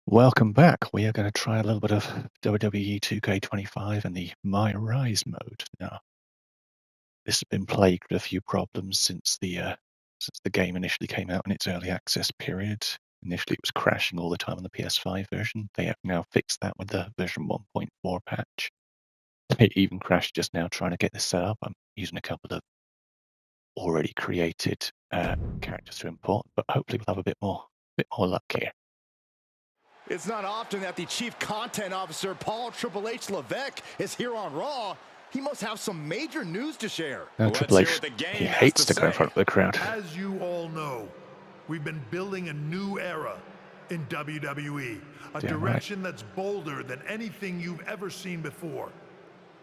Welcome back. We are going to try a little bit of WWE 2K25 and the MyRise mode. Now, this has been plagued with a few problems since the game initially came out in its early access period. Initially, it was crashing all the time on the PS5 version. They have now fixed that with the version 1.4 patch. It even crashed just now trying to get this set up. I'm using a couple of already created characters to import, but hopefully we'll have a bit more luck here. It's not often that the Chief Content Officer, Paul Triple H Levesque, is here on Raw. He must have some major news to share. No, Triple H, he hates to go in front of the crowd. As you all know, we've been building a new era in WWE, a direction that's bolder than anything you've ever seen before.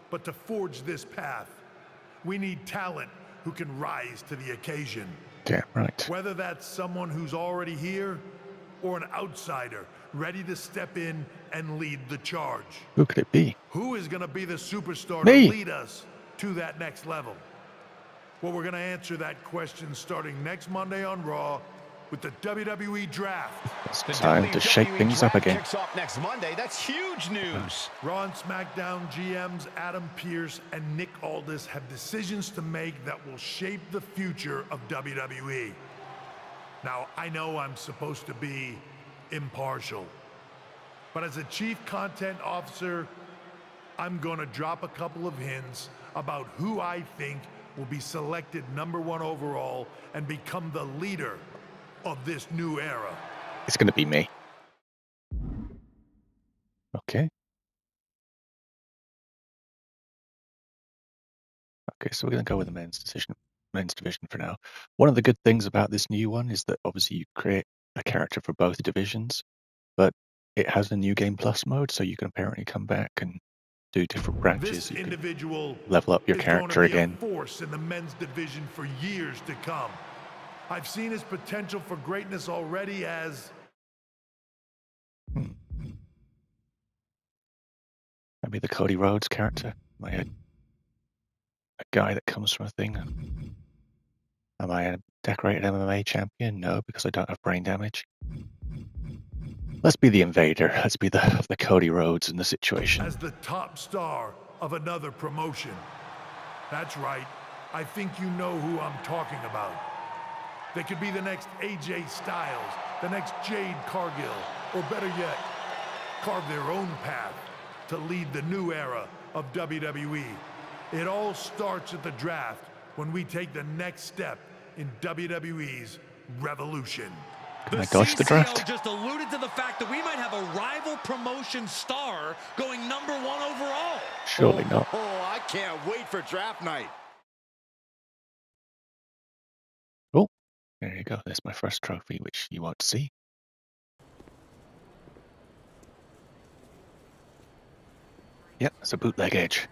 But to forge this path, we need talent who can rise to the occasion. Yeah, right. Whether that's someone who's already here or an outsider ready to step in and lead the charge. Who could it be? Who is going to be the superstar Me. to lead us to that next level? Well, we're going to answer that question starting next Monday on Raw with the WWE Draft. It's time to shake things up again. Kicks off next Monday. That's huge news. Raw and SmackDown GMs Adam Pearce and Nick Aldis have decisions to make that will shape the future of WWE. Now, I know I'm supposed to be impartial, but as a Chief Content Officer, I'm gonna drop a couple of hints about who I think will be selected #1 overall and become the leader of this new era. It's gonna be me. Okay. Okay, so we're gonna go with the men's division for now. One of the good things about this new one is that obviously you create a character for both divisions, but it has a new game plus mode, so you can apparently come back and do different branches. This individual level up your character again. A force in the men's division for years to come. I've seen his potential for greatness already as Maybe the Cody Rhodes character. Am I a guy that comes from a thing? Am I a decorated MMA champion? No, because I don't have brain damage. Let's be the invader. Let's be the Cody Rhodes in the situation. As the top star of another promotion. That's right. I think you know who I'm talking about. They could be the next AJ Styles, the next Jade Cargill, or better yet, carve their own path to lead the new era of WWE. It all starts at the draft when we take the next step in WWE's revolution. Can I dodge the draft? Just alluded to the fact that we might have a rival promotion star going #1 overall. Surely not. Oh, I can't wait for draft night. Oh, there you go. There's my first trophy, which you won't see. Yep, it's a bootleg edge.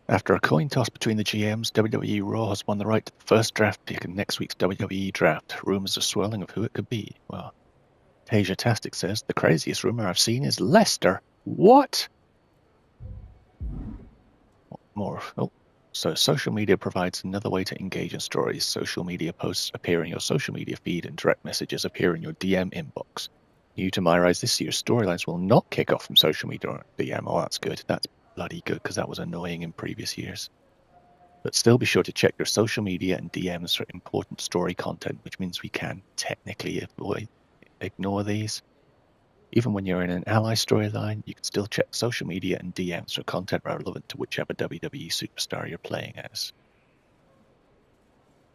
After a coin toss between the GMs, WWE Raw has won the right to the first draft pick in next week's WWE Draft. Rumours are swirling of who it could be. Well, Tasia Tastic says, the craziest rumour I've seen is Lester. What? More. Oh, so social media provides another way to engage in stories. Social media posts appear in your social media feed and direct messages appear in your DM inbox. New to MyRise this year, storylines will not kick off from social media or DM. Oh, that's good. That's bloody good, because that was annoying in previous years. But still be sure to check your social media and DMs for important story content, which means we can technically ignore these. Even when you're in an ally storyline, you can still check social media and DMs for content relevant to whichever WWE superstar you're playing as.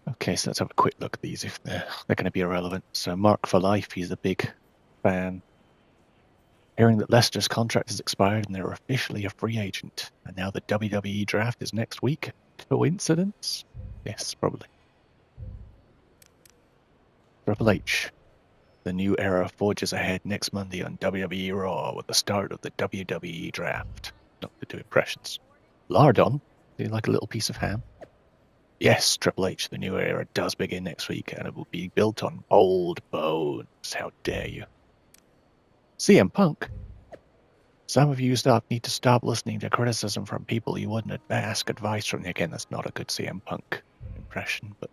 Okay, so let's have a quick look at these if they're going to be irrelevant. So Mark for Life, he's a big fan. Hearing that Lester's contract has expired and they're officially a free agent. And now the WWE Draft is next week. Coincidence? Yes, probably. Triple H. The new era forges ahead next Monday on WWE Raw with the start of the WWE Draft. Not to do impressions. Lardon? Do you like a little piece of ham? Yes, Triple H, the new era does begin next week and it will be built on old bones. How dare you? CM Punk. Some of you need to stop listening to criticism from people you wouldn't ask advice from. Again, that's not a good CM Punk impression, but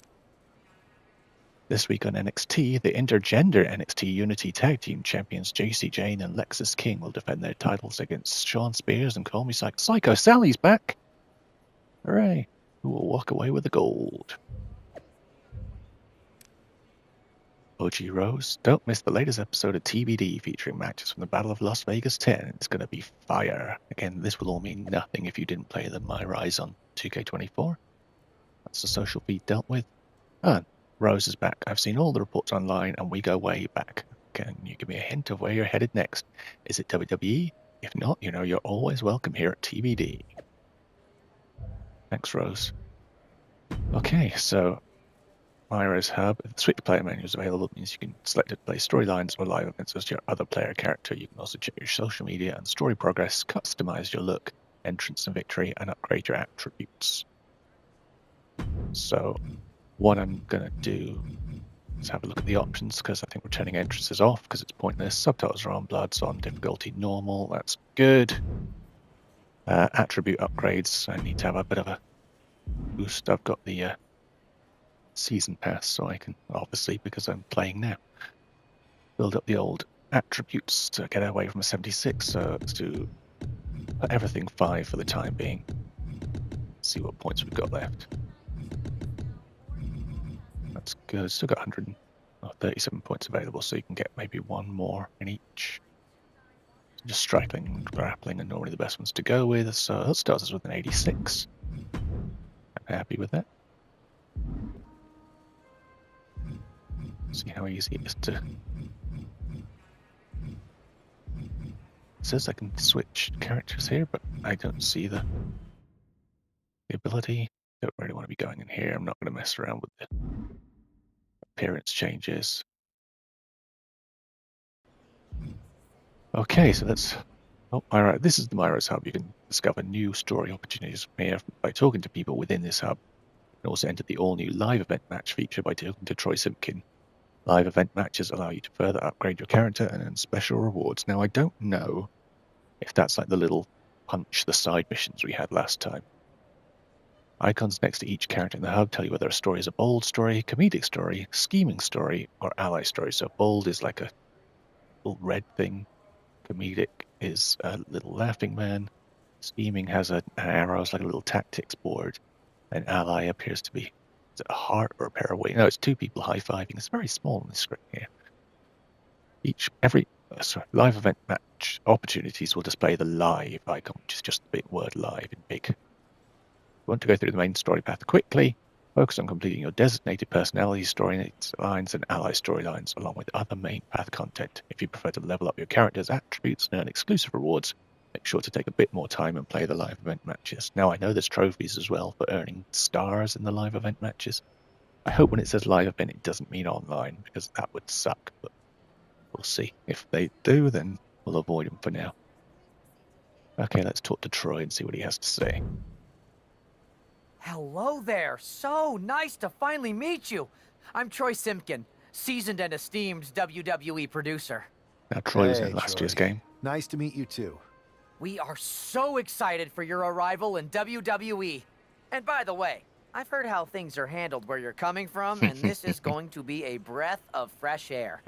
this week on NXT, the intergender NXT Unity Tag Team Champions JC Jane and Lexis King will defend their titles against Sean Spears and Call Me Psycho. Sally's back! Hooray! Who will walk away with the gold? OG Rose, don't miss the latest episode of TBD featuring matches from the Battle of Las Vegas 10. It's going to be fire. Again, this will all mean nothing if you didn't play the MyRise on 2K24. That's the social feed dealt with. Rose is back. I've seen all the reports online and we go way back. Can you give me a hint of where you're headed next? Is it WWE? If not, you know you're always welcome here at TBD. Thanks, Rose. Okay, so MyRise Hub. The Switch player menu is available. It means you can select to play storylines or live events as your other player character. You can also check your social media and story progress, customize your look, entrance and victory, and upgrade your attributes. So what I'm going to do is have a look at the options, because I think returning entrance is off because it's pointless. Subtitles are on, blood's on, difficulty normal, that's good. Attribute upgrades, I need to have a bit of a boost. I've got the season pass, so I can, obviously, because I'm playing now, build up the old attributes to get away from a 76. So let's do everything 5 for the time being. See what points we've got left. That's good. Still got 137 points available, so you can get maybe one more in each. Just striking and grappling are normally the best ones to go with, so that starts us with an 86. I'm happy with that. See how easy it is to... It says I can switch characters here, but I don't see the ability. Don't really want to be going in here. I'm not going to mess around with the appearance changes. Okay, so that's... Oh, alright, this is the MyRise Hub. You can discover new story opportunities from here by talking to people within this hub. You can also enter the all-new live event match feature by talking to Troy Simpkin. Live event matches allow you to further upgrade your character and earn special rewards. Now, I don't know if that's like the little punch, the side missions we had last time. Icons next to each character in the hub tell you whether a story is a bold story, comedic story, scheming story, or ally story. So bold is like a little red thing. Comedic is a little laughing man. Scheming has an arrow, it's like a little tactics board. And ally appears to be, is it a heart or a pair of wings? No, it's 2 people high-fiving. It's very small on the screen here. Every live event match opportunities will display the live icon, which is just the big word live in big. You want to go through the main story path quickly. Focus on completing your designated personality storylines and ally storylines, along with other main path content. If you prefer to level up your character's attributes and earn exclusive rewards, make sure to take a bit more time and play the live event matches. Now, I know there's trophies as well for earning stars in the live event matches. I hope when it says live event, it doesn't mean online, because that would suck, but we'll see. If they do, then we'll avoid them for now. Okay, let's talk to Troy and see what he has to say. Hello there. So nice to finally meet you. I'm Troy Simpkin, seasoned and esteemed WWE producer. Now, Troy was in last year's game. Nice to meet you too. We are so excited for your arrival in WWE. And by the way, I've heard how things are handled where you're coming from, and this is going to be a breath of fresh air.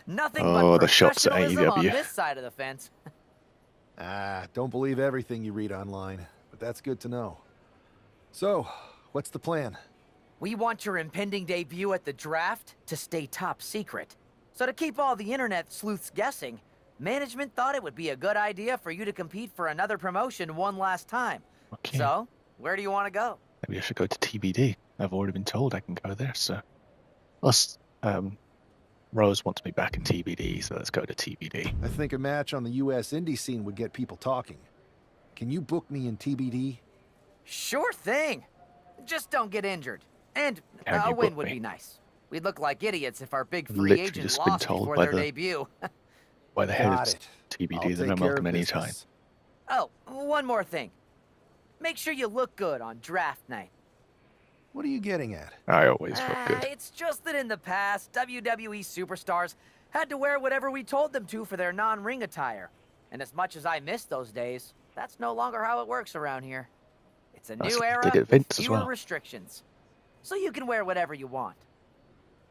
Nothing but the shots at professionalism on AEW. this side of the fence. Don't believe everything you read online, but that's good to know. So, what's the plan? We want your impending debut at the draft to stay top secret. So to keep all the internet sleuths guessing, management thought it would be a good idea for you to compete for another promotion one last time. Okay. So, where do you want to go? Maybe I should go to TBD. I've already been told I can go there, so... Plus, Rose wants me back in TBD, so let's go to TBD. I think a match on the US indie scene would get people talking. Can you book me in TBD? Sure thing. Just don't get injured. And Can a you win book would me? be nice. We'd look like idiots if our big free Literally agent just been lost told before by their the- debut. By the head Got of it. TBD, I'll then take I'm care welcome of anytime. business. Oh, one more thing. Make sure you look good on draft night. What are you getting at? I always look good. It's just that in the past, WWE superstars had to wear whatever we told them to for their non-ring attire. And as much as I miss those days, that's no longer how it works around here. It's a new They era did it with Vince as fewer well. restrictions. So you can wear whatever you want.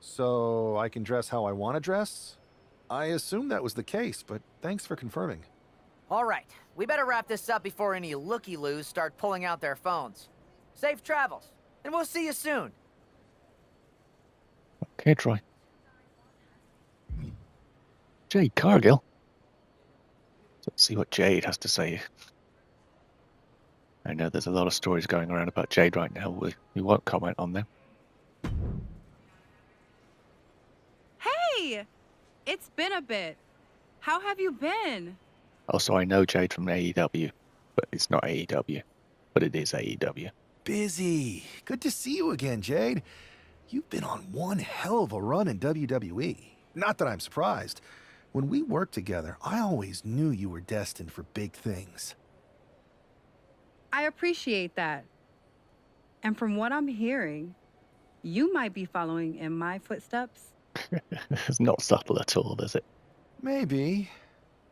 So I can dress how I want to dress? I assumed that was the case, but thanks for confirming. All right, we better wrap this up before any looky-loos start pulling out their phones. Safe travels, and we'll see you soon. Okay, Troy. Jade Cargill. Let's see what Jade has to say. I know there's a lot of stories going around about Jade right now. We won't comment on them. Hey! It's been a bit. How have you been? Also, I know Jade from AEW, but it's not AEW. But it is AEW. Busy. Good to see you again, Jade. You've been on one hell of a run in WWE. Not that I'm surprised. When we worked together, I always knew you were destined for big things. I appreciate that. And from what I'm hearing, you might be following in my footsteps. It's not subtle at all, is it? Maybe.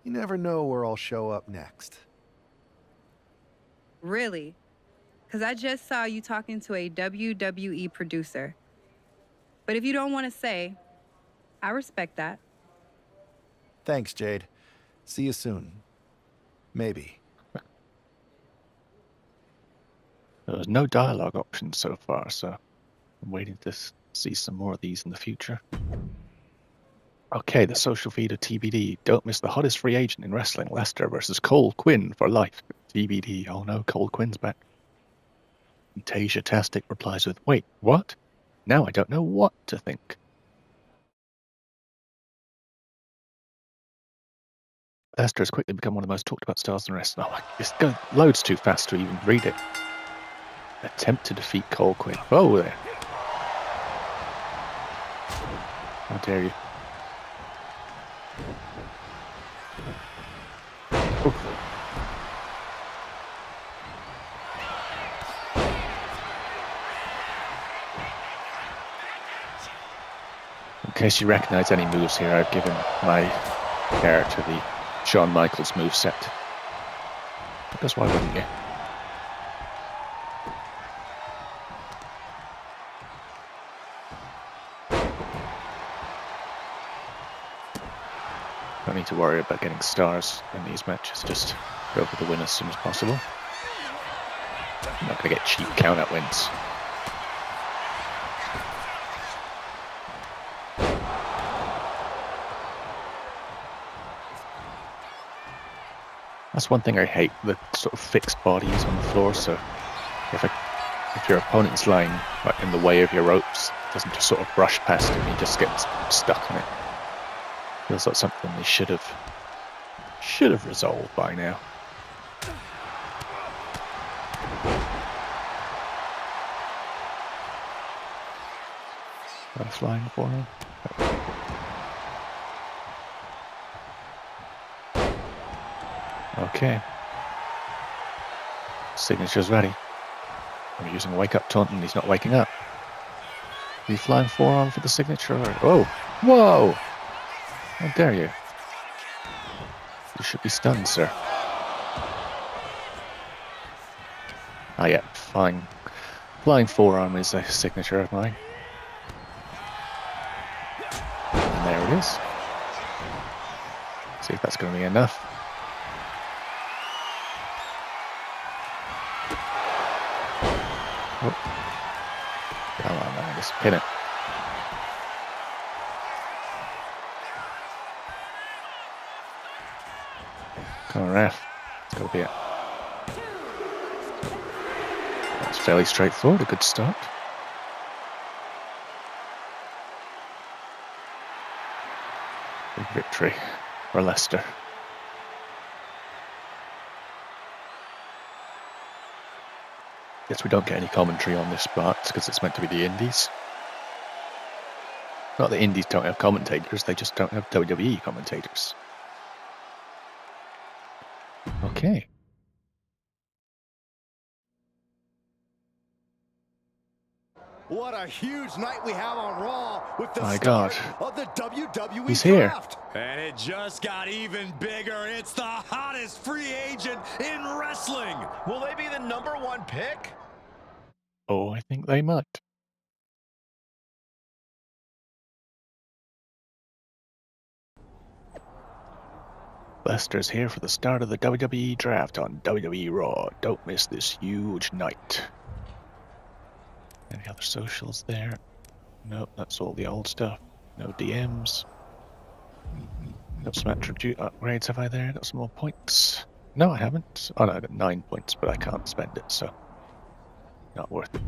You never know where I'll show up next. Really? Because I just saw you talking to a WWE producer. But if you don't want to say, I respect that. Thanks, Jade. See you soon. Maybe. There was no dialogue options so far, so I'm waiting to see some more of these in the future. Okay, the social feed of TBD. Don't miss the hottest free agent in wrestling, Lester versus Cole Quinn for life. TBD. Oh no, Cole Quinn's back. And Tasia Tastic replies with, wait, what? Now I don't know what to think. Lester has quickly become one of the most talked about stars in wrestling. Oh, this goes loads too fast to even read it. Attempt to defeat Cole Quinn. Oh, there. How dare you. Oh. In case you recognize any moves here, I've given my character the Shawn Michaels moveset. Because why wouldn't you? Don't need to worry about getting stars in these matches, just go for the win as soon as possible. I'm not going to get cheap count-out wins. That's one thing I hate, the sort of fixed bodies on the floor, so if your opponent's lying like in the way of your ropes, it doesn't just sort of brush past him, he just gets stuck in it. Feels like something they should have resolved by now. Am I flying for him? Okay. Signature's ready. I'm using a wake up taunt and he's not waking up. Are you flying forearm for the signature? Oh! Whoa! How dare you? You should be stunned, sir. Ah, yeah, fine. Flying forearm is a signature of mine. And there it is. See if that's going to be enough. Oh. Come on, man, just pin it. Come on, ref. It's got to be it. That's fairly straightforward, a good start. Big victory for Leicester. Guess we don't get any commentary on this part because it's meant to be the Indies. Not that Indies don't have commentators, they just don't have WWE commentators. Okay. What a huge night we have on Raw with the My start God. of the WWE He's here. draft. And it just got even bigger. It's the hottest free agent in wrestling. Will they be the #1 pick? Oh, I think they might. Lester's here for the start of the WWE draft on WWE Raw. Don't miss this huge night. Any other socials there? Nope, that's all the old stuff. No DMs. Got some attribute upgrades, have I there? Got some more points? No, I haven't. Oh no, I got 9 points, but I can't spend it, so not worth it.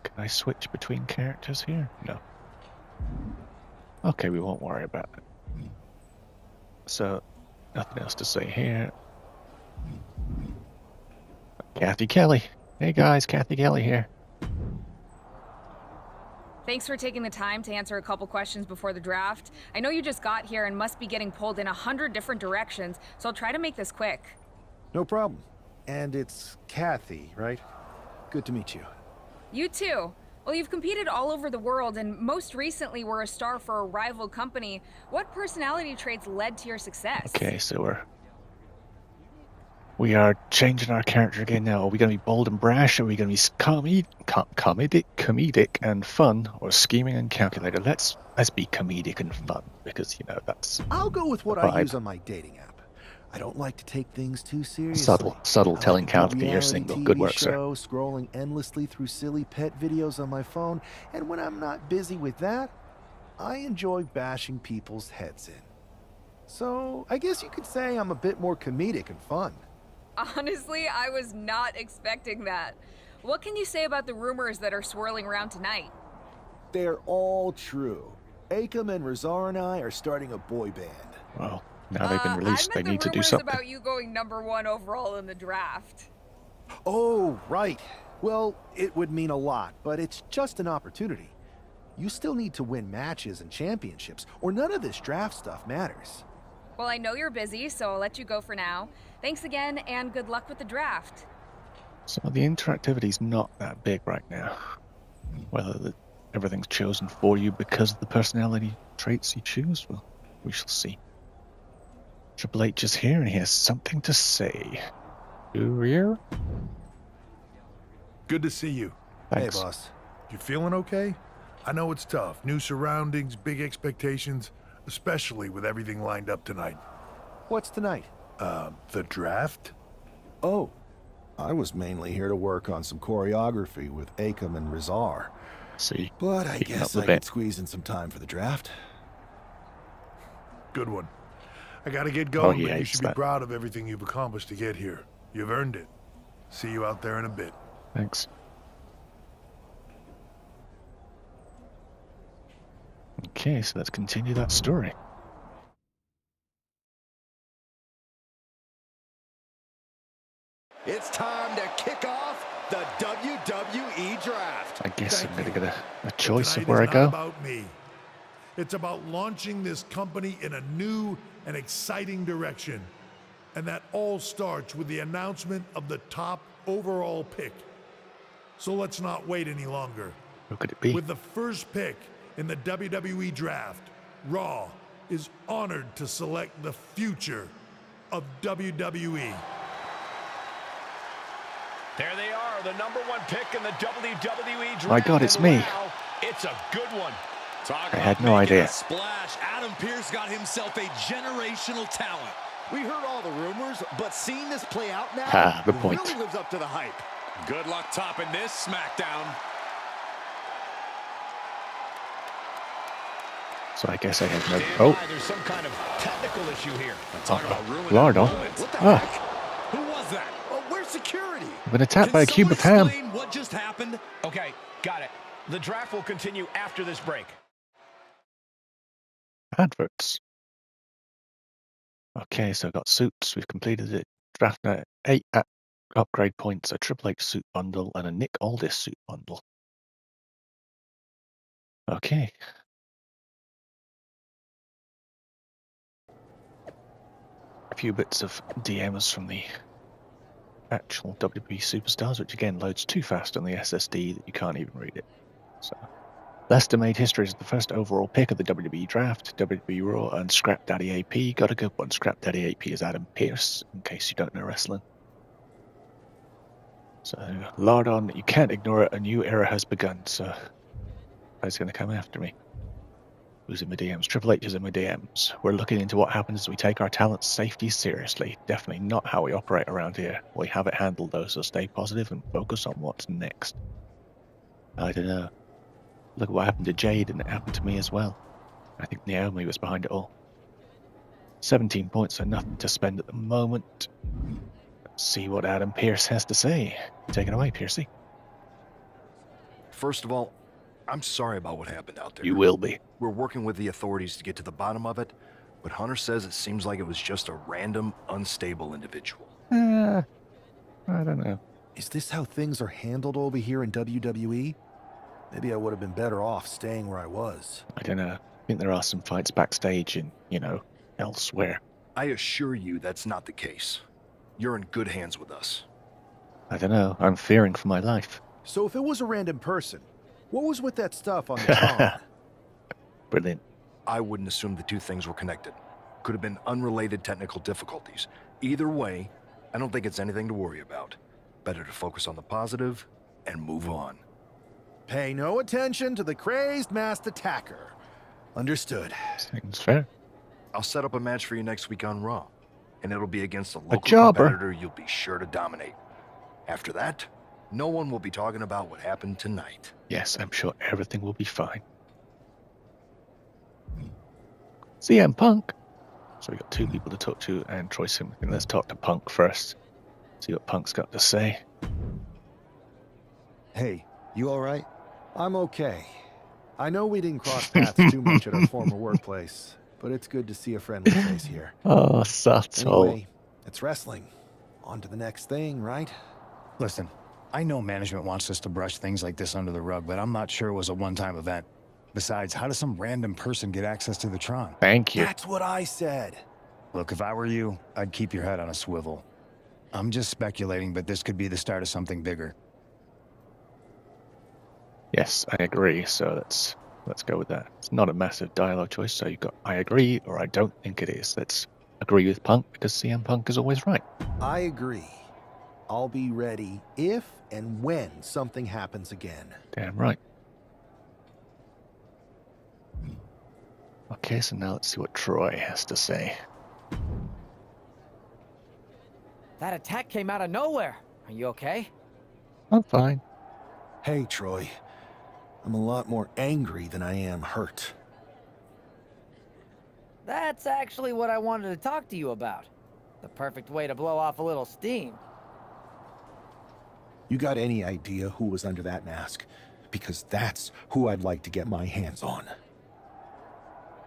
Can I switch between characters here? No. Okay, we won't worry about it. So, nothing else to say here. Kathy Kelly. Hey guys, Kathy Kelly here. Thanks for taking the time to answer a couple questions before the draft. I know you just got here and must be getting pulled in 100 different directions, so I'll try to make this quick. No problem. And it's Kathy, right? Good to meet you. You too. Well, you've competed all over the world and most recently were a star for a rival company. What personality traits led to your success? Okay, so we are changing our character again now. Are we going to be bold and brash? Are we going to be comedic and fun, or scheming and calculated? Let's be comedic and fun, because you know that's. I'll go with what I use on my dating app. I don't like to take things too seriously. Subtle telling Kathy you're single. Good work, sir. Scrolling endlessly through silly pet videos on my phone, and when I'm not busy with that, I enjoy bashing people's heads in. So I guess you could say I'm a bit more comedic and fun. Honestly, I was not expecting that. What can you say about the rumors that are swirling around tonight? They're all true. Akam and Razar and I are starting a boy band. Well, now they've been released, they need to do something. About you going #1 overall in the draft. Oh, right. Well, it would mean a lot, but it's just an opportunity. You still need to win matches and championships, or none of this draft stuff matters. Well, I know you're busy, so I'll let you go for now. Thanks again, and good luck with the draft. So the interactivity's not that big right now. Whether everything's chosen for you because of the personality traits you choose, well, we shall see. Triple H is here and he has something to say. You here? Good to see you. Thanks. Hey, boss. You feeling okay? I know it's tough. New surroundings, big expectations, especially with everything lined up tonight. What's tonight? The draft? Oh, I was mainly here to work on some choreography with Akam and Razar. See, But I guess I could squeeze in some time for the draft. Good one. I gotta get going, but you hates should be that. proud of everything you've accomplished to get here. You've earned it. See you out there in a bit. Thanks. Okay, so let's continue that story. It's time to kick off the WWE draft. I guess Thank I'm going you. to get a choice Tonight of where I is go. not about me. It's about launching this company in a new and exciting direction. And that all starts with the announcement of the top overall pick. So let's not wait any longer. Who could it be? With the first pick in the WWE draft, Raw is honored to select the future of WWE. There they are, the #1 pick in the WWE draft. My God, it's And me. wow, it's a good one. I had no idea. Splash. Adam Pearce got himself a generational talent. We heard all the rumors, but seeing this play out now Ha, good point. really lives up to the hype. Good luck topping this SmackDown. So I guess I have no. Stand Oh, by, there's some kind of technical issue here. Talk about ruining Lord, oh. moments. What the Ah. heck? Who was that? Oh, where's security? I've been attacked by a Can cube of someone ham. explain what just happened? Okay, got it. The draft will continue after this break. Adverts. Okay, so I've got suits. We've completed it. Draft 8 upgrade points, a Triple H suit bundle, and a Nick Aldis suit bundle. Okay. A few bits of DMs from the actual WWE superstars, which again loads too fast on the SSD that you can't even read it. So, Lester made history as the first overall pick of the WWE draft. WWE Raw and Scrap Daddy AP got a good one. Scrap Daddy AP is Adam Pearce, in case you don't know wrestling. So, lard on, you can't ignore it, a new era has begun, so who's going to come after me? Who's in my DMs? Triple H is in my DMs. We're looking into what happens as we take our talent's safety seriously. Definitely not how we operate around here. We have it handled though, so stay positive and focus on what's next. I don't know. Look at what happened to Jade, and it happened to me as well. I think Naomi was behind it all. 17 points are nothing to spend at the moment. Let's see what Adam Pearce has to say. Take it away, Piercy. First of all, I'm sorry about what happened out there. You will be. We're working with the authorities to get to the bottom of it, but Hunter says it seems like it was just a random, unstable individual. I don't know. Is this how things are handled over here in WWE? Maybe I would have been better off staying where I was. I don't know. I think there are some fights backstage and, elsewhere. I assure you that's not the case. You're in good hands with us. I don't know. I'm fearing for my life. So if it was a random person, what was with that stuff on the Tron? Brilliant. I wouldn't assume the two things were connected. Could have been unrelated technical difficulties. Either way, I don't think it's anything to worry about. Better to focus on the positive and move on. Pay no attention to the crazed masked attacker. Understood. Seems fair. I'll set up a match for you next week on Raw, and it'll be against a local jobber. competitor you'll be sure to dominate. After that, no one will be talking about what happened tonight. Yes, I'm sure everything will be fine. CM Punk. So we got two people to talk to and Troy Simpson. Let's talk to Punk first. See what Punk's got to say. Hey, you all right? I'm okay. I know we didn't cross paths too much at our former workplace, but it's good to see a friendly face here. Oh, subtle. Anyway, it's wrestling. On to the next thing, right? Listen, I know management wants us to brush things like this under the rug, but I'm not sure it was a one-time event. Besides, how does some random person get access to the Tron? Thank you. That's what I said. Look, if I were you, I'd keep your head on a swivel. I'm just speculating, but this could be the start of something bigger. Yes, I agree. So let's go with that. It's not a massive dialogue choice. So you've got I agree or I don't think it is. Let's agree with Punk because CM Punk is always right. I agree. I'll be ready if and when something happens again. Damn right. Okay, so now let's see what Troy has to say. That attack came out of nowhere. Are you okay? I'm fine. Hey, Troy. I'm a lot more angry than I am hurt. That's actually what I wanted to talk to you about. The perfect way to blow off a little steam. You got any idea who was under that mask? Because that's who I'd like to get my hands on.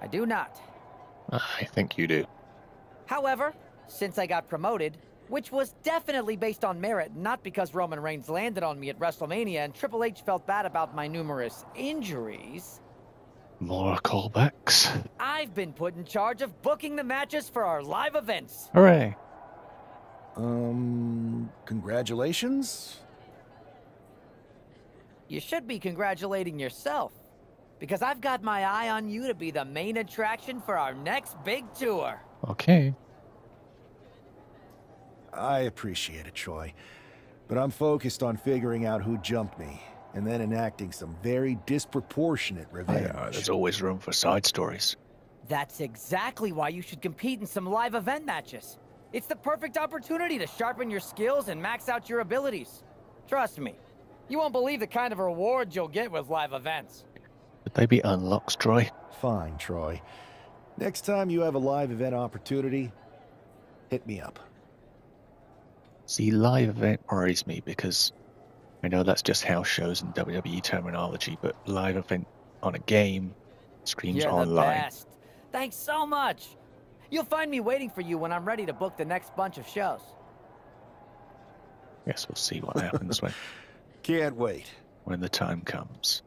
I do not. I think you do. However, since I got promoted, which was definitely based on merit, not because Roman Reigns landed on me at WrestleMania and Triple H felt bad about my numerous injuries. More callbacks. I've been put in charge of booking the matches for our live events. Hooray. Congratulations? You should be congratulating yourself, because I've got my eye on you to be the main attraction for our next big tour. Okay. I appreciate it, Troy. But I'm focused on figuring out who jumped me, and then enacting some very disproportionate revenge. There's always room for side stories. That's exactly why you should compete in some live event matches. It's the perfect opportunity to sharpen your skills and max out your abilities. Trust me, you won't believe the kind of rewards you'll get with live events. Would they be unlocks, Troy? Fine, Troy. Next time you have a live event opportunity, hit me up. See, live event worries me because I know that's just house shows and WWE terminology, but live event on a game screams You're online. The best. Thanks so much. You'll find me waiting for you when I'm ready to book the next bunch of shows. Guess we'll see what happens Can't wait. when the time comes.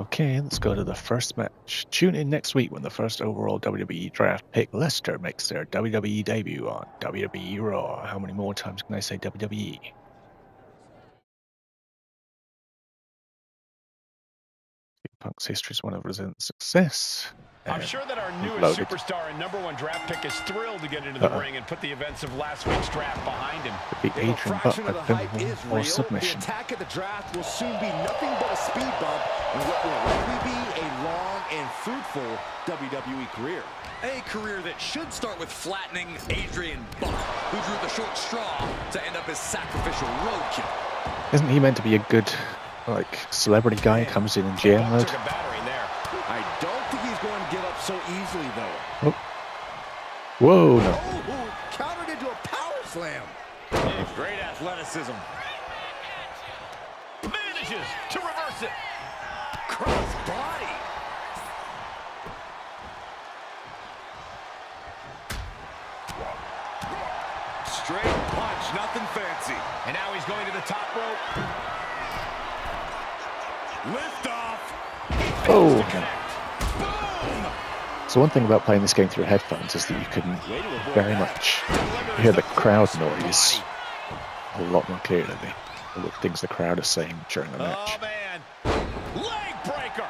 Okay, let's go to the first match. Tune in next week when the first overall WWE draft pick, Leicester, makes their WWE debut on WWE Raw. How many more times can I say WWE? Punk's history is one of resilient success. I'm sure that our newest superstar and #1 draft pick is thrilled to get into the ring and put the events of last week's draft behind him. Beat Adrian Butt at pinfall or submission. The attack at the draft will soon be nothing but a speed bump in what will likely be a long and fruitful WWE career. A career that should start with flattening Adrian Butt, who drew the short straw to end up as sacrificial roadkill. Isn't he meant to be a good, like, celebrity guy who comes in GM mode? I don't think he's going to give up so easily, though. Oh. Whoa, no. Oh, countered into a power slam. Great athleticism. Manages to reverse it. Cross body. Straight punch, nothing fancy. And now he's going to the top rope. Lift off. Oh. So one thing about playing this game through headphones is that you can very much hear the crowd noise a lot more clearly. The things the crowd are saying during the match. Oh man, leg breaker.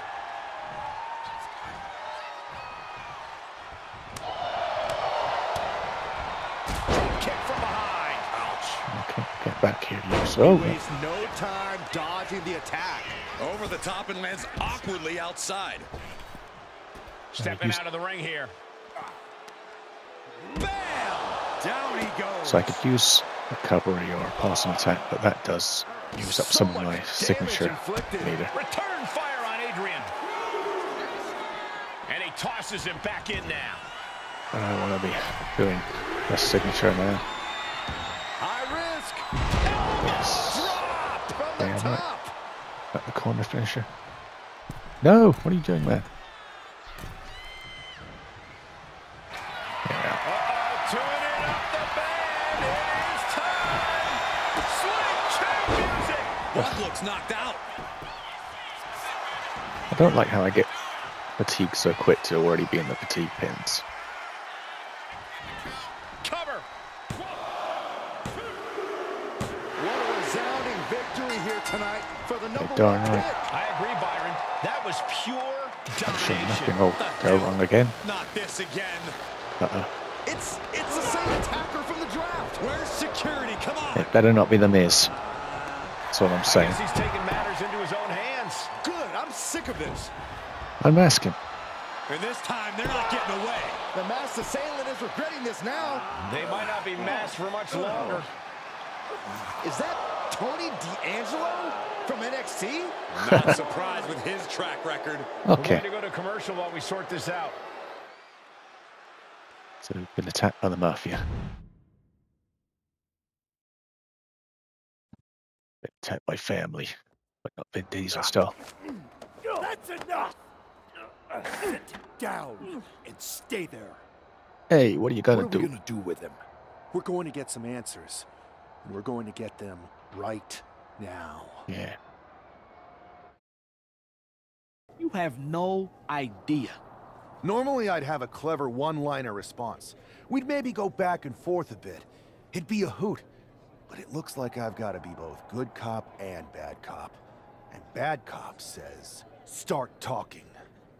Kick from behind. Ouch. Okay, get back here, you. So wastes no time dodging the attack. Over the top and lands awkwardly outside. Stepping out of the ring here. Bam! Down he goes. So I could use recovery or pass an attack, but that does use up some of my signature meter. Return fire on Adrian. And he tosses him back in now. And I want to be doing the signature now. High risk. Yes. Dropped from the top. At the corner finisher. No, what are you doing, man? Looks knocked out. I don't like how I get fatigued so quick to already be in the fatigue pins. Cover. What a resounding victory here tonight for the #1 pick. I agree, Byron. That was pure domination. I'm sure nothing will go wrong again. Not this again. It's the same attacker from the draft. Where's security? Come on. It better not be the Miz. That's what I'm saying. I guess he's taking matters into his own hands. Good. I'm sick of this. Unmask him. And this time, they're not getting away. The masked assailant is regretting this now. They might not be masked for much longer. Is that Tony D'Angelo from NXT? Not surprised with his track record. Okay. We're going to go to commercial while we sort this out. So we've been attacked by the Mafia. Been attacked by family, but not Vin Diesel style. That's enough! Sit down and stay there. Hey, what are you gonna What do? are we gonna do with him? We're going to get some answers. And we're going to get them right now. Yeah. You have no idea. Normally I'd have a clever one-liner response. We'd maybe go back and forth a bit. It'd be a hoot. But it looks like I've got to be both good cop and bad cop. And bad cop says, start talking.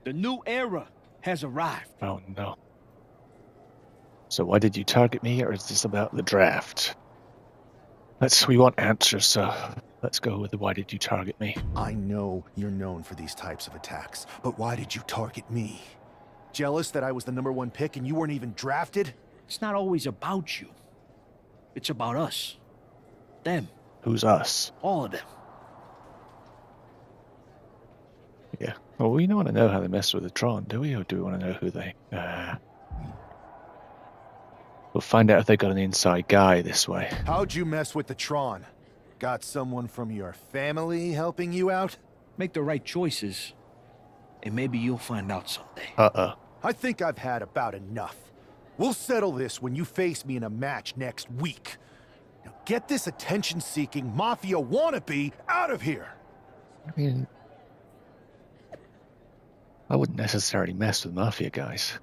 The new era has arrived. Oh no. So why did you target me, or is this about the draft? We want answers, so let's go with the why did you target me. I know you're known for these types of attacks, but why did you target me? Jealous that I was the #1 pick and you weren't even drafted? It's not always about you. It's about us. Them. Who's us? All of them. Yeah. Well, we don't want to know how they messed with the Tron, do we? Or do we want to know who they... We'll find out if they got an inside guy this way. How'd you mess with the Tron? Got someone from your family helping you out? Make the right choices, and maybe you'll find out someday. Uh-oh. I think I've had about enough. We'll settle this when you face me in a match next week. Now get this attention-seeking mafia wannabe out of here! I mean... I wouldn't necessarily mess with Mafia guys.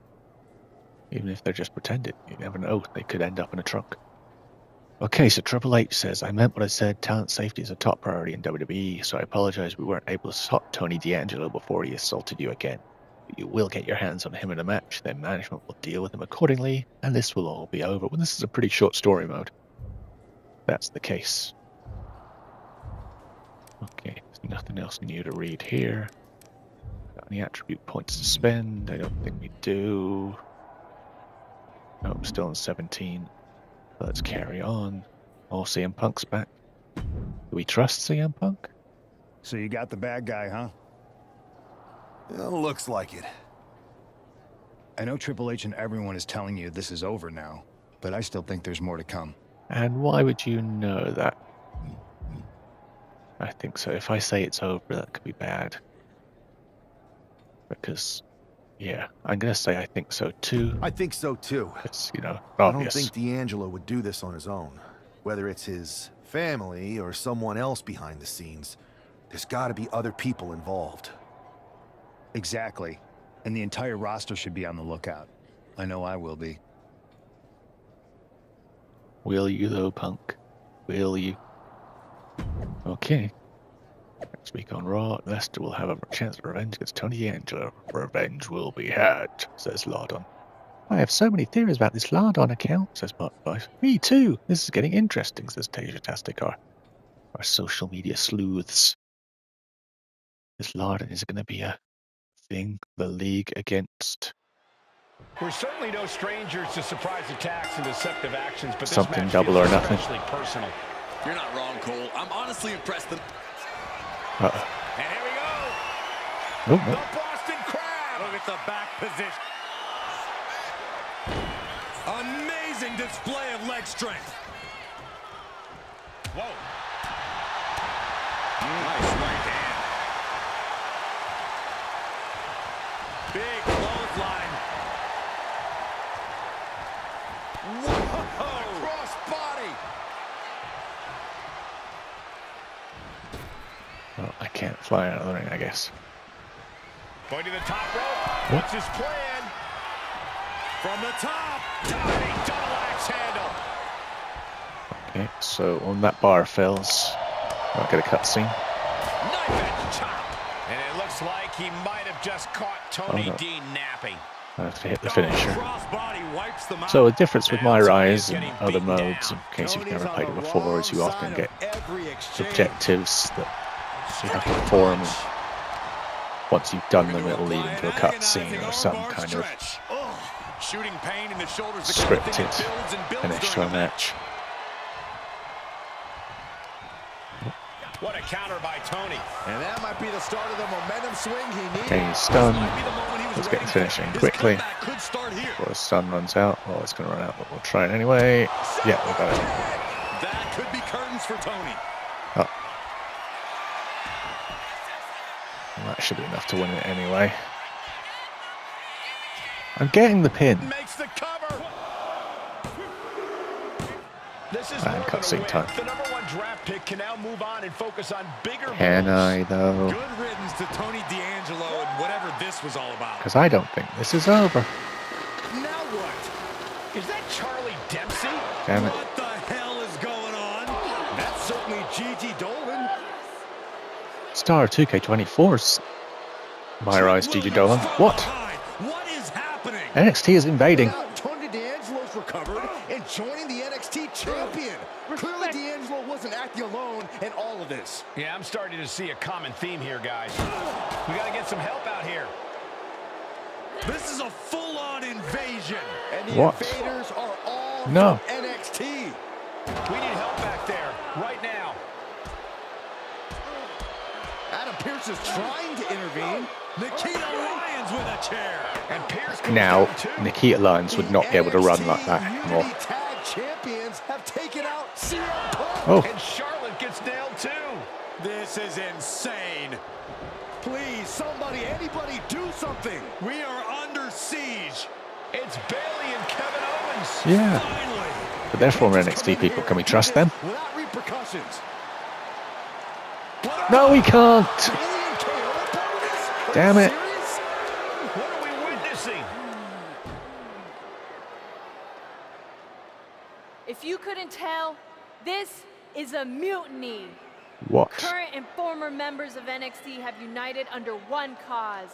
Even if they're just pretending. You never know. They could end up in a trunk. Okay, so Triple H says, I meant what I said. Talent safety is a top priority in WWE, so I apologize we weren't able to stop Tony D'Angelo before he assaulted you again. But you will get your hands on him in a match, then management will deal with him accordingly, and this will all be over. Well, this is a pretty short story mode. That's the case. Okay, there's nothing else new to read here. Got any attribute points to spend? I don't think we do. Nope, still on 17. Let's carry on. Oh, CM Punk's back. Do we trust CM Punk? So you got the bad guy, huh? Well, looks like it. I know Triple H and everyone is telling you this is over now, but I still think there's more to come. And why would you know that? I think so. If I say it's over, that could be bad. Because, yeah, I'm going to say I think so too. I think so too. It's, you know, I obvious. don't think D'Angelo would do this on his own. Whether it's his family or someone else behind the scenes, there's got to be other people involved. Exactly. And the entire roster should be on the lookout. I know I will be. Will you though, Punk? Will you? Okay. Next week on Raw, Lester will have a chance of revenge against Tony D'Angelo. Revenge will be had, says Lardon. I have so many theories about this Lardon account, says Mark Vice. Me too. This is getting interesting, says Tasia Tastic, our social media sleuths. This Lardon is going to be a thing the league against. We're certainly no strangers to surprise attacks and deceptive actions, but something this match double or nothing. Personal. You're not wrong, Cole. I'm honestly impressed that. And here we go. Oh, The Boston Crab. Look at the back position. Amazing display of leg strength. Whoa. Nice right hand. Big clothesline. Whoa! Cross body. Well, I can't fly out of the ring, I guess. Going to the top rope. What's his plan? From the top. Diving double axe handle. Okay, so when that bar fills, I'll get a cutscene. Knife edge chop. And it looks like he might have just caught Tony D napping. I have to hit the finisher. Crossbody wipes them out. So the difference with MyRise and other modes, in case you've never played it before, is you often get objectives that you have to perform. Once you've done them, it'll lead into a cutscene or some kind of shooting pain in the shoulders, scripted finish to a match. What a counter by Tony. And that might be the start of the momentum swing he needed. Okay, he's stunned. Let's get the finishing quickly before the stun runs out. Oh, it's going to run out, but we'll try it anyway. Yeah, we got it. That could be curtains for Tony. Oh. Well, that should be enough to win it anyway. I'm getting the pin. Makes the cover. This is and cutscene time. The #1 draft pick can now move on and focus on bigger Can I, though? Good riddance to Tony D'Angelo and whatever this was all about. Because I don't think this is over. Now what? Is that Charlie Dempsey? Damn it. What the hell is going on? That's certainly Gigi Dolan. Star 2K24's MyRise Gigi Dolan. What? What is happening? NXT is invading. Tony D'Angelo's recovered and joining the NXT champion. Clearly D'Angelo wasn't acting alone in all of this. Yeah, I'm starting to see a common theme here, guys. We got to get some help out here. This is a full-on invasion. And the invaders are all from NXT. We need help back there right now. Adam Pearce is trying to intervene. Nikita Lyons with a chair. And Pearce now, Nikita Lyons would not be able to run like that anymore. Tag champions have taken out CM Punk. Oh. And Charlotte gets nailed too. This is insane. Please, somebody, anybody, do something. We are under siege. It's Bayley and Kevin Owens. Yeah. Finally. But they're former NXT people. Can we trust them? Without repercussions. No, we can't. Damn it. If you couldn't tell, this is a mutiny. What? Current and former members of NXT have united under one cause.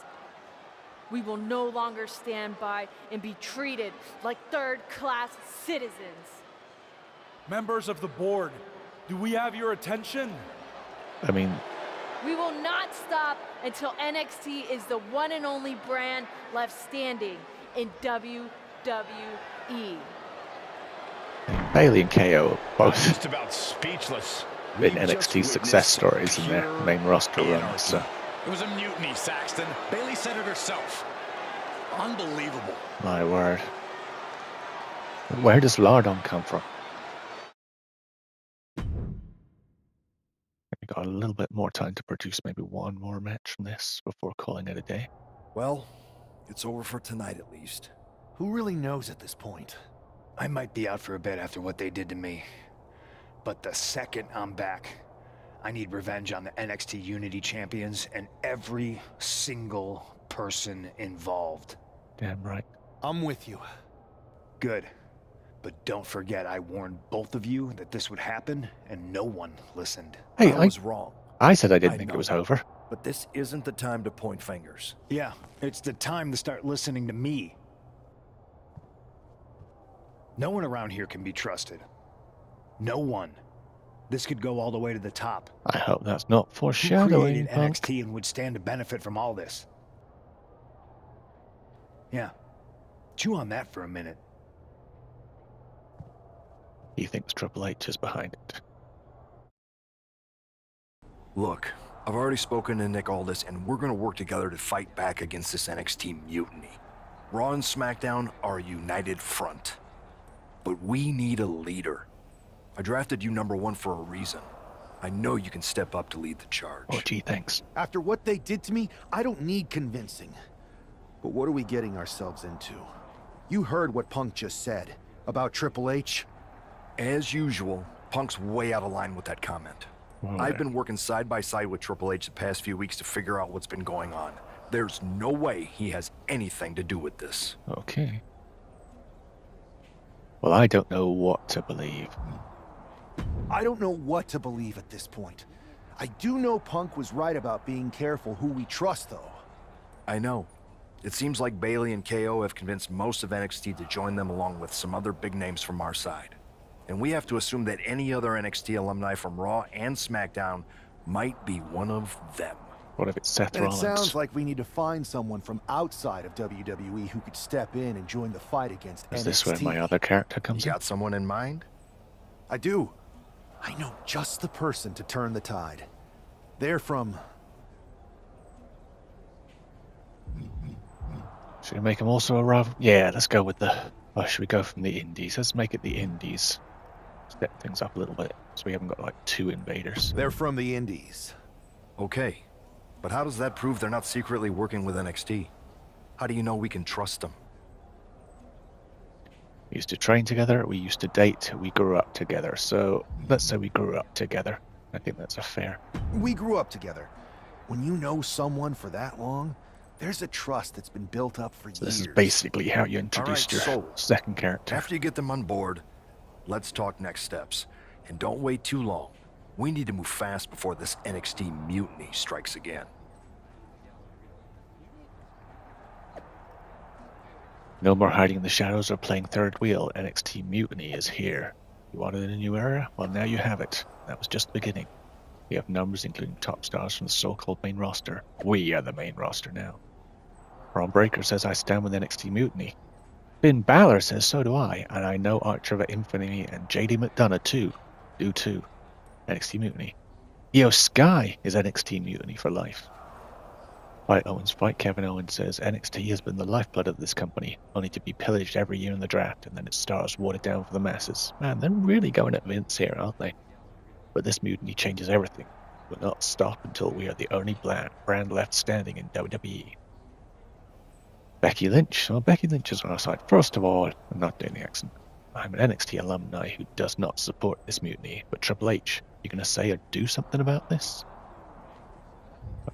We will no longer stand by and be treated like third-class citizens. Members of the board, do we have your attention? I mean... We will not stop until NXT is the one and only brand left standing in WWE. Bailey and KO are both just about speechless. In NXT success stories in their main roster runs. So. It was a mutiny, Saxton. Bailey said it herself. Unbelievable. My word. Where does Lardon come from? We got a little bit more time to produce maybe one more match from this before calling it a day. Well, it's over for tonight at least. Who really knows at this point? I might be out for a bit after what they did to me. But the second I'm back, I need revenge on the NXT Unity Champions and every single person involved. Damn right. I'm with you. Good. But don't forget I warned both of you that this would happen, and no one listened. Hey, I was wrong. I said I didn't think it was over. But this isn't the time to point fingers. Yeah, it's the time to start listening to me. No one around here can be trusted. No one. This could go all the way to the top. I hope that's not Who foreshadowing. created NXT and would stand to benefit from all this? Yeah. Chew on that for a minute. He thinks Triple H is behind it. Look, I've already spoken to Nick Aldis, and we're going to work together to fight back against this NXT mutiny. Raw and SmackDown are a united front. But we need a leader. I drafted you #1 for a reason. I know you can step up to lead the charge. Oh, gee, thanks. After what they did to me, I don't need convincing. But what are we getting ourselves into? You heard what Punk just said about Triple H. As usual, Punk's way out of line with that comment. I've been working side by side with Triple H the past few weeks to figure out what's been going on. There's no way he has anything to do with this. Okay. Well, I don't know what to believe. I don't know what to believe at this point. I do know Punk was right about being careful who we trust, though. I know. It seems like Bailey and KO have convinced most of NXT to join them along with some other big names from our side. And we have to assume that any other NXT alumni from Raw and SmackDown might be one of them. What if it's Seth Rollins? It sounds like we need to find someone from outside of WWE who could step in and join the fight against NXT. Is this where my other character comes in? You got someone in mind? I do. I know just the person to turn the tide. They're from... Should we make them also a rival? Yeah, let's go with the... Or should we go from the Indies? Let's make it the Indies. Step things up a little bit, so we haven't got like 2 invaders. They're from the Indies. Okay. But how does that prove they're not secretly working with NXT? How do you know we can trust them? We used to train together, we used to date, we grew up together. So let's say we grew up together. I think that's a fair. We grew up together. When you know someone for that long, there's a trust that's been built up for years. This is basically how you introduced your second character. After you get them on board, let's talk next steps. And don't wait too long. We need to move fast before this NXT mutiny strikes again. No more hiding in the shadows or playing third wheel. NXT mutiny is here. You wanted a new era? Well, now you have it. That was just the beginning. We have numbers including top stars from the so-called main roster. We are the main roster now. Ron Breaker says I stand with NXT mutiny. Finn Balor says so do I, and I know Archer of Infamy and JD McDonough too. Do too. NXT mutiny. Io Sky is NXT mutiny for life. Fight Owens Fight Kevin Owens says NXT has been the lifeblood of this company, only to be pillaged every year in the draft and then its stars watered down for the masses. Man, they're really going at Vince here, aren't they? But this mutiny changes everything. We'll not stop until we are the only brand left standing in WWE. Becky Lynch. Well, Becky Lynch is on our side. First of all, I'm not doing the accent. I'm an NXT alumni who does not support this mutiny. But Triple H, you going to say or do something about this?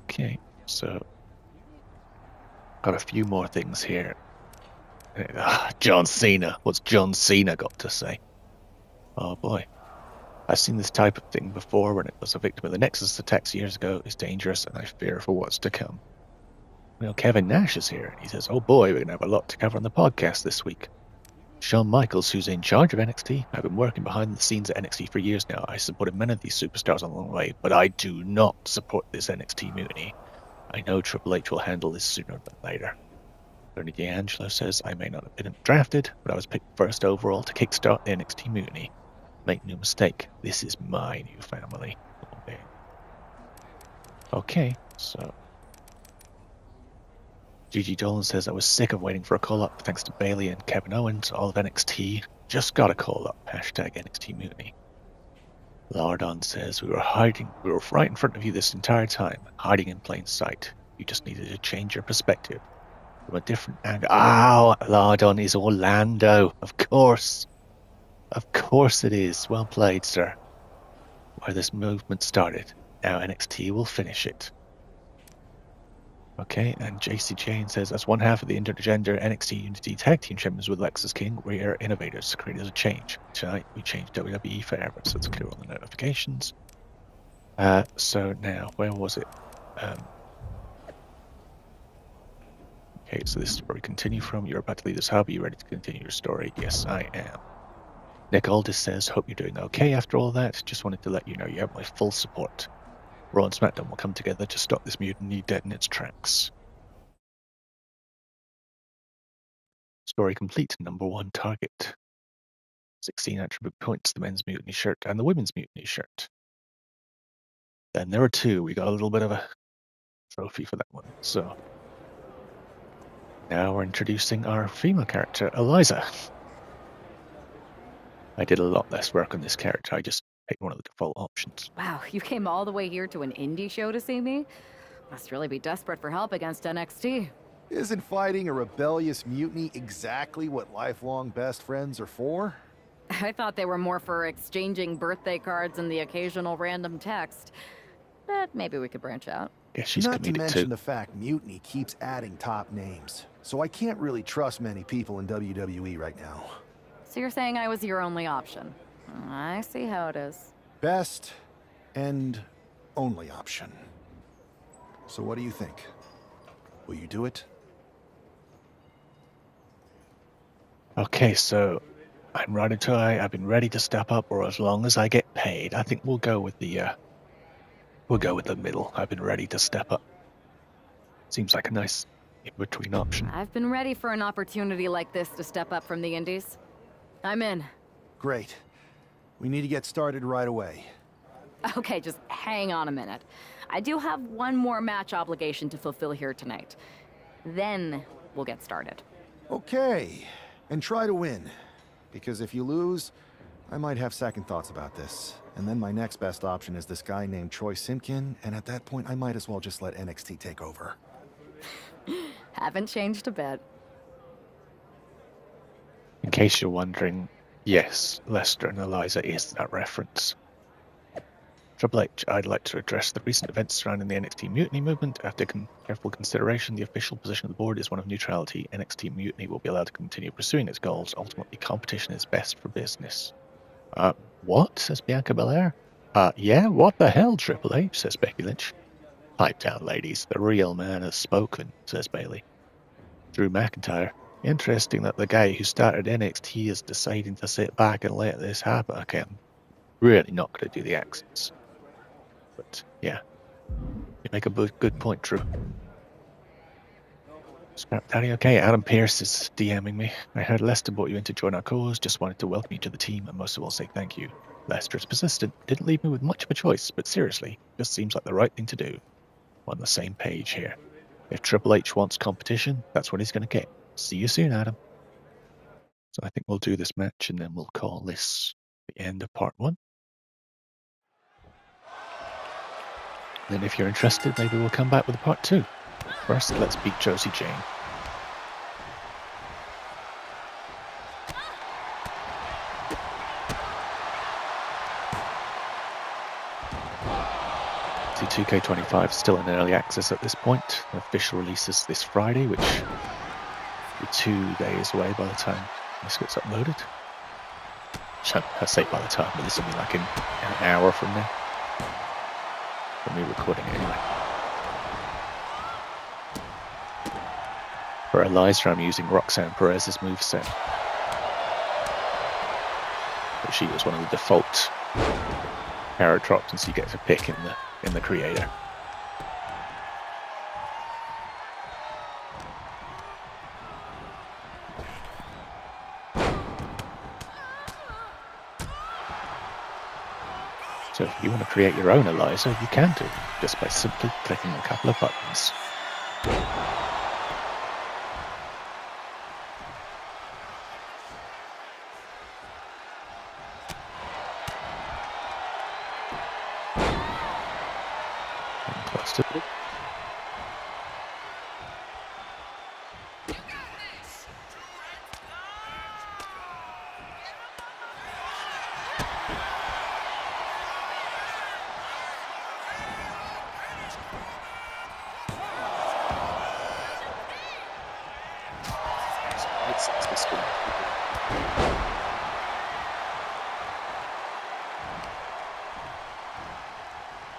Okay, so... got a few more things here. John Cena. What's John Cena got to say? Oh boy. I've seen this type of thing before when it was a victim of the Nexus attacks years ago. It's dangerous, and I fear for what's to come. Well, Kevin Nash is here. He says, oh boy, we're going to have a lot to cover on the podcast this week. Shawn Michaels, who's in charge of NXT, I've been working behind the scenes at NXT for years now. I supported many of these superstars along the way, but I do not support this NXT mutiny. I know Triple H will handle this sooner than later. Tony D'Angelo says, I may not have been drafted, but I was picked first overall to kickstart the NXT mutiny. Make no mistake, this is my new family. Okay, so... Gigi Dolan says, I was sick of waiting for a call-up. Thanks to Bayley and Kevin Owens, all of NXT just got a call-up. Hashtag NXT mutiny. Lardon says, we were right in front of you this entire time, hiding in plain sight. You just needed to change your perspective. From a different angle. Oh, Lardon is Orlando. Of course. Of course it is. Well played, sir. Where this movement started. Now NXT will finish it. Okay, and JC Jane says, as one half of the intergender NXT Unity Tag Team Champions with Lexus King, we are innovators, creators of change. Tonight, we changed WWE forever, so it's clear on the notifications. So now, where was it? Okay, so this is where we continue from. You're about to leave this hub. Are you ready to continue your story? Yes, I am. Nick Aldis says, hope you're doing okay after all that. Just wanted to let you know you have my full support. Raw and SmackDown will come together to stop this mutiny dead in its tracks. Story complete. Number 1 target. 16 attribute points, the men's mutiny shirt and the women's mutiny shirt. Then there are 2. We got a little bit of a trophy for that one. So now we're introducing our female character, Eliza. I did a lot less work on this character. I just picked one of the default options. Wow, you came all the way here to an indie show to see me? Must really be desperate for help against NXT. Isn't fighting a rebellious mutiny exactly what lifelong best friends are for? I thought they were more for exchanging birthday cards and the occasional random text. But maybe we could branch out. Yeah, she's Not to mention too. the fact Mutiny keeps adding top names, so I can't really trust many people in WWE right now. So you're saying I was your only option? I see how it is. Best and only option. So what do you think? Will you do it? Okay, so I'm ready to. I've been ready to step up, or as long as I get paid. I think we'll go with the. We'll go with the middle. I've been ready to step up. Seems like a nice in-between option. I've been ready for an opportunity like this to step up from the indies. I'm in. Great. We need to get started right away. Okay, just hang on a minute. I do have one more match obligation to fulfill here tonight. Then we'll get started. Okay, and try to win. Because if you lose, I might have second thoughts about this. And then my next best option is this guy named Troy Simpkin, and at that point I might as well just let NXT take over. Haven't changed a bit. In case you're wondering, yes, Lester and Eliza is that reference. Triple H, I'd like to address the recent events surrounding the NXT Mutiny movement. After careful consideration, the official position of the board is one of neutrality. NXT Mutiny will be allowed to continue pursuing its goals. Ultimately, competition is best for business. What? Says Bianca Belair. Yeah, what the hell, Triple H? Says Becky Lynch. Pipe down, ladies. The real man has spoken, says Bayley. Drew McIntyre. Interesting that the guy who started NXT is deciding to sit back and let this happen. Okay, I'm really not going to do the accents. But, yeah. You make a good point, Drew. Scrap Daddy, okay. Adam Pearce is DMing me. I heard Lester brought you in to join our cause. Just wanted to welcome you to the team and most of all say thank you. Lester is persistent. Didn't leave me with much of a choice, but seriously, just seems like the right thing to do. We're on the same page here. If Triple H wants competition, that's what he's going to get. See you soon, Adam. So I think we'll do this match and then we'll call this the end of part 1. Then if you're interested, maybe we'll come back with a part 2. First, let's beat Josie Jane. See, 2K25 is still in early access at this point. The official release is this Friday, which will be 2 days away by the time this gets uploaded. I say by the time, but this will be like an hour from now. From me recording it anyway. For Eliza, I'm using Roxanne Perez's moveset. But she was one of the default character options you get to pick in the creator. So if you want to create your own Eliza, you can do, just by simply clicking a couple of buttons. And close to it.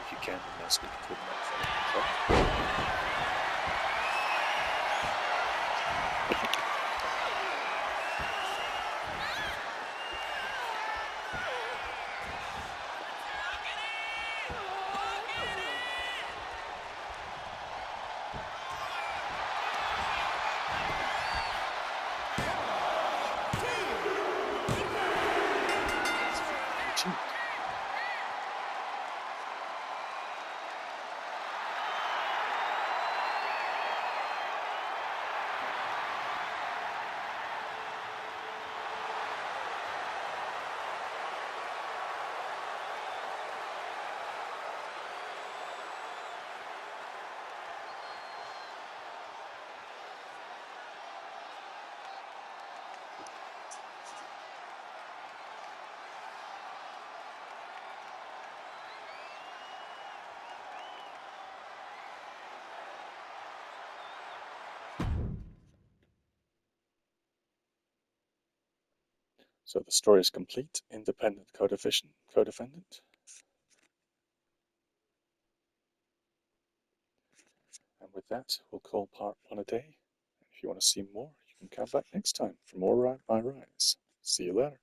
If you can, then mouse click to the microphone. So the story is complete. Independent co-defendant. And with that, we'll call part 1 a day. If you want to see more, you can come back next time for more MyRise. See you later.